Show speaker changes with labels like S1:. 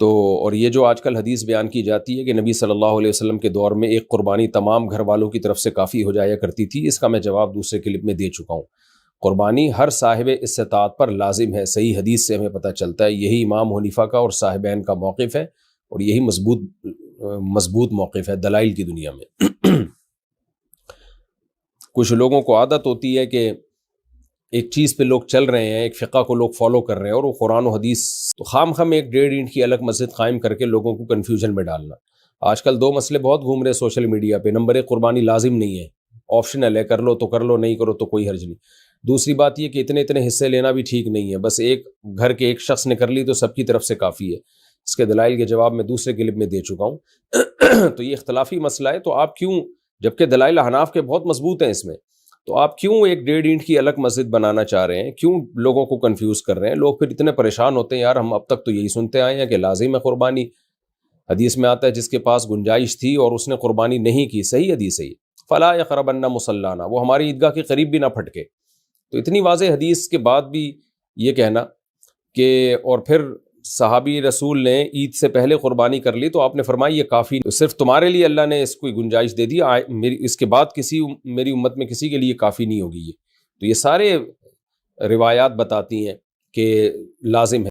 S1: تو اور یہ جو آج کل حدیث بیان کی جاتی ہے کہ نبی صلی اللہ علیہ وسلم کے دور میں ایک قربانی تمام گھر والوں کی طرف سے کافی ہو جایا کرتی تھی، اس کا میں جواب دوسرے کلپ میں دے چکا ہوں۔ قربانی ہر صاحب استطاعت پر لازم ہے، صحیح حدیث سے ہمیں پتہ چلتا ہے، یہی امام حنیفہ کا اور صاحبین کا موقف ہے، اور یہی مضبوط موقف ہے دلائل کی دنیا میں۔ کچھ لوگوں کو عادت ہوتی ہے کہ ایک چیز پہ لوگ چل رہے ہیں، ایک فقہ کو لوگ فالو کر رہے ہیں، اور وہ قرآن و حدیث تو خام خام ایک 1.5 اینٹ کی الگ مسجد قائم کر کے لوگوں کو کنفیوژن میں ڈالنا۔ آج کل 2 مسئلے بہت گھوم رہے سوشل میڈیا پہ۔ نمبر 1، قربانی لازم نہیں ہے، آپشنل ہے، کر لو تو کر لو، نہیں کرو تو کوئی حرج نہیں۔ دوسری بات یہ کہ اتنے حصے لینا بھی ٹھیک نہیں ہے، بس ایک گھر کے ایک شخص نے کر لی تو سب کی طرف سے کافی ہے۔ اس کے دلائل کے جواب میں دوسرے کلپ میں دے چکا ہوں۔ تو یہ اختلافی مسئلہ ہے، تو آپ کیوں، جبکہ دلائل احناف کے بہت مضبوط ہیں اس میں، تو آپ کیوں ایک 1.5 اینٹ کی الگ مسجد بنانا چاہ رہے ہیں؟ کیوں لوگوں کو کنفیوز کر رہے ہیں؟ لوگ پھر اتنے پریشان ہوتے ہیں، یار ہم اب تک تو یہی سنتے آئے ہیں کہ لازم ہے قربانی، حدیث میں آتا ہے جس کے پاس گنجائش تھی اور اس نے قربانی نہیں کی، صحیح حدیث ہے یہ، فلا یقربن مصلانا، وہ ہماری عیدگاہ کے قریب بھی نہ پھٹکے۔ تو اتنی واضح حدیث کے بعد بھی یہ کہنا کہ اور پھر صحابی رسول نے عید سے پہلے قربانی کر لی تو آپ نے فرمایا یہ کافی، صرف تمہارے لیے اللہ نے اس کو گنجائش دے دی، اس کے بعد میری امت میں کسی کے لیے کافی نہیں ہوگی یہ۔ تو یہ سارے روایات بتاتی ہیں کہ لازم ہے۔